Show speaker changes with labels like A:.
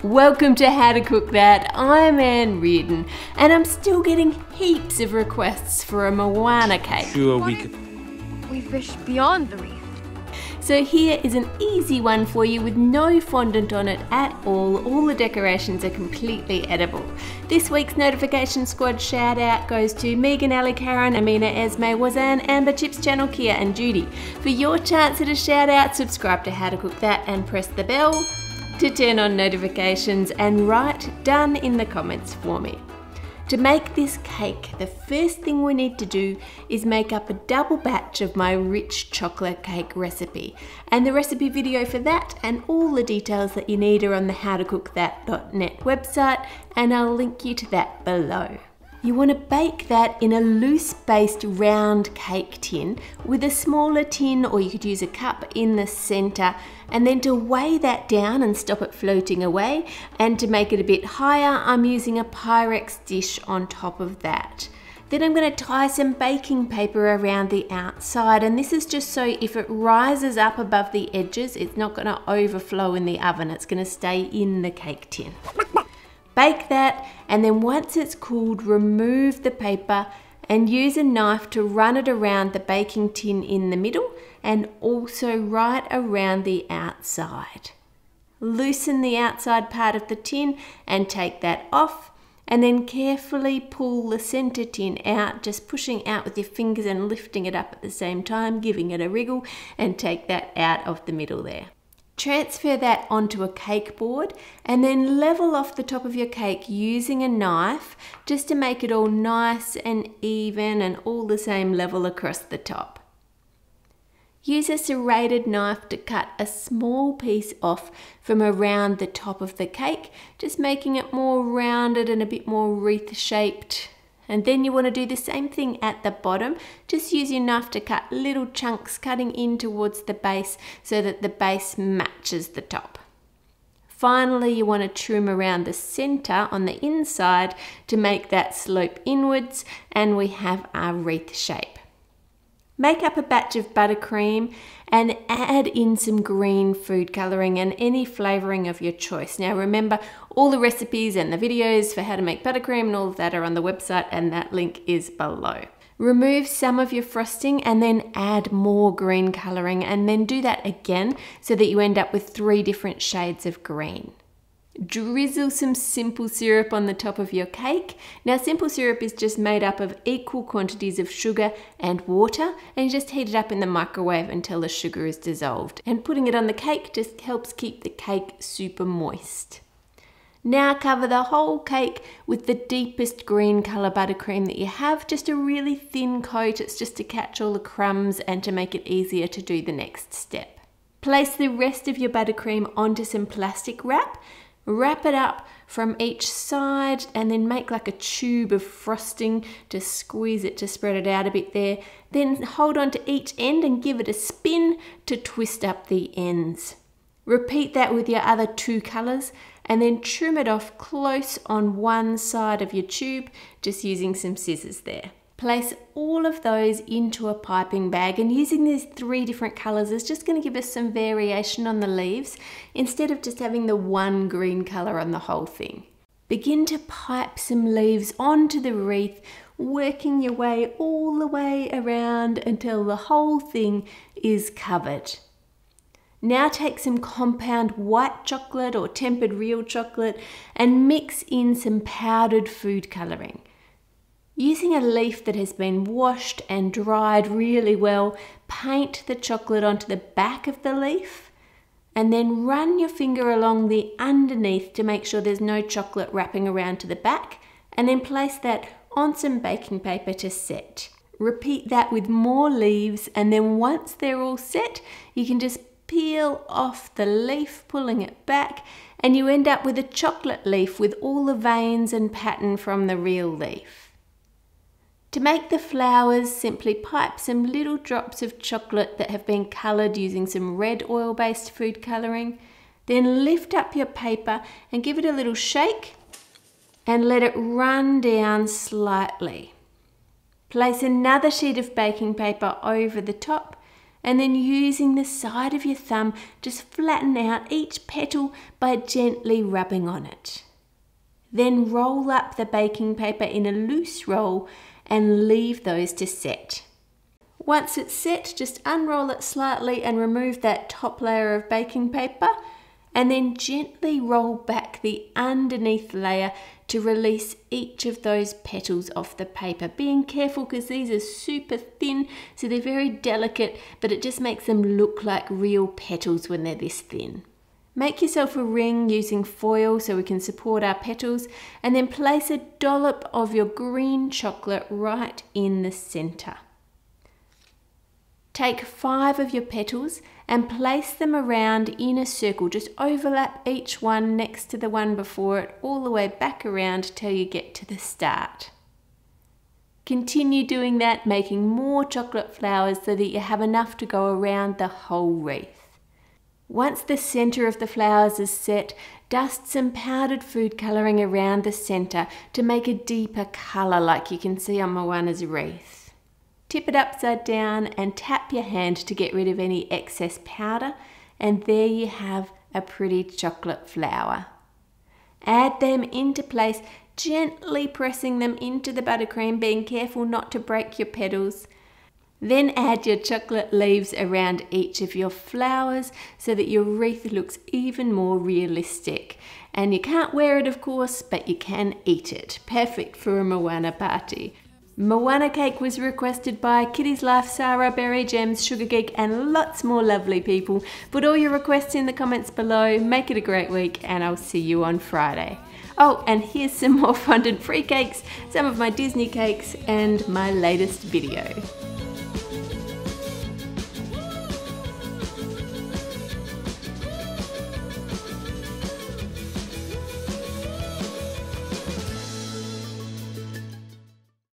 A: Welcome to How to Cook That. I'm Ann Reardon and I'm still getting heaps of requests for a MOANA cake.
B: Sure, we could.
C: We fish beyond the reef.
A: So here is an easy one for you with no fondant on it at all. All the decorations are completely edible. This week's Notification Squad shout out goes to Megan, Ali, Karen, Amina, Esme, Wazan, Amber, Chips Channel, Kia and Judy. For your chance at a shout out, subscribe to How to Cook That and press the bell to turn on notifications and write done in the comments for me. To make this cake, the first thing we need to do is make up a double batch of my rich chocolate cake recipe. And the recipe video for that and all the details that you need are on the howtocookthat.net website, and I'll link you to that below. You want to bake that in a loose-based round cake tin with a smaller tin, or you could use a cup, in the center, and then to weigh that down and stop it floating away, and to make it a bit higher, I'm using a Pyrex dish on top of that. Then I'm going to tie some baking paper around the outside, and this is just so if it rises up above the edges, it's not going to overflow in the oven, it's going to stay in the cake tin. Bake that, and then once it's cooled, remove the paper and use a knife to run it around the baking tin in the middle and also right around the outside. Loosen the outside part of the tin and take that off, and then carefully pull the center tin out, just pushing out with your fingers and lifting it up at the same time, giving it a wriggle, and take that out of the middle there. Transfer that onto a cake board and then level off the top of your cake using a knife just to make it all nice and even and all the same level across the top. Use a serrated knife to cut a small piece off from around the top of the cake, just making it more rounded and a bit more wreath shaped. And then you want to do the same thing at the bottom. Just use your knife to cut little chunks, cutting in towards the base so that the base matches the top. Finally, you want to trim around the center on the inside to make that slope inwards, and we have our wreath shape. Make up a batch of buttercream and add in some green food colouring and any flavouring of your choice. Now remember, all the recipes and the videos for how to make buttercream and all of that are on the website, and that link is below. Remove some of your frosting and then add more green colouring, and then do that again so that you end up with 3 different shades of green. Drizzle some simple syrup on the top of your cake. Now simple syrup is just made up of equal quantities of sugar and water, and you just heat it up in the microwave until the sugar is dissolved. And putting it on the cake just helps keep the cake super moist. Now cover the whole cake with the deepest green colour buttercream that you have, just a really thin coat. It's just to catch all the crumbs and to make it easier to do the next step. Place the rest of your buttercream onto some plastic wrap. Wrap it up from each side and then make like a tube of frosting to squeeze it to spread it out a bit there. Then hold on to each end and give it a spin to twist up the ends. Repeat that with your other 2 colours and then trim it off close on one side of your tube, just using some scissors there. Place all of those into a piping bag, and using these 3 different colours is just going to give us some variation on the leaves instead of just having the one green colour on the whole thing. Begin to pipe some leaves onto the wreath, working your way all the way around until the whole thing is covered. Now take some compound white chocolate or tempered real chocolate and mix in some powdered food colouring. Using a leaf that has been washed and dried really well, paint the chocolate onto the back of the leaf and then run your finger along the underneath to make sure there's no chocolate wrapping around to the back, and then place that on some baking paper to set. Repeat that with more leaves, and then once they're all set, you can just peel off the leaf, pulling it back, and you end up with a chocolate leaf with all the veins and pattern from the real leaf. To make the flowers, simply pipe some little drops of chocolate that have been coloured using some red oil-based food colouring. Then lift up your paper and give it a little shake and let it run down slightly. Place another sheet of baking paper over the top And then using the side of your thumb, just flatten out each petal by gently rubbing on it. Then roll up the baking paper in a loose roll and leave those to set. Once it's set, just unroll it slightly and remove that top layer of baking paper, and then gently roll back the underneath layer to release each of those petals off the paper. Being careful because these are super thin, so they're very delicate, but it just makes them look like real petals when they're this thin. Make yourself a ring using foil so we can support our petals, and then place a dollop of your green chocolate right in the center. Take 5 of your petals and place them around in a circle. Just overlap each one next to the one before it, all the way back around till you get to the start. Continue doing that, making more chocolate flowers so that you have enough to go around the whole wreath. Once the center of the flowers is set, dust some powdered food coloring around the center to make a deeper color like you can see on MOANA's wreath. Tip it upside down and tap your hand to get rid of any excess powder, and there you have a pretty chocolate flower. Add them into place, gently pressing them into the buttercream, being careful not to break your petals. Then add your chocolate leaves around each of your flowers so that your wreath looks even more realistic. And you can't wear it, of course, but you can eat it. Perfect for a MOANA party. MOANA cake was requested by Kitty's Life, Sarah, Berry Gems, Sugar Geek, and lots more lovely people. Put all your requests in the comments below, make it a great week, and I'll see you on Friday. Oh, and here's some more fondant free cakes, some of my Disney cakes, and my latest video.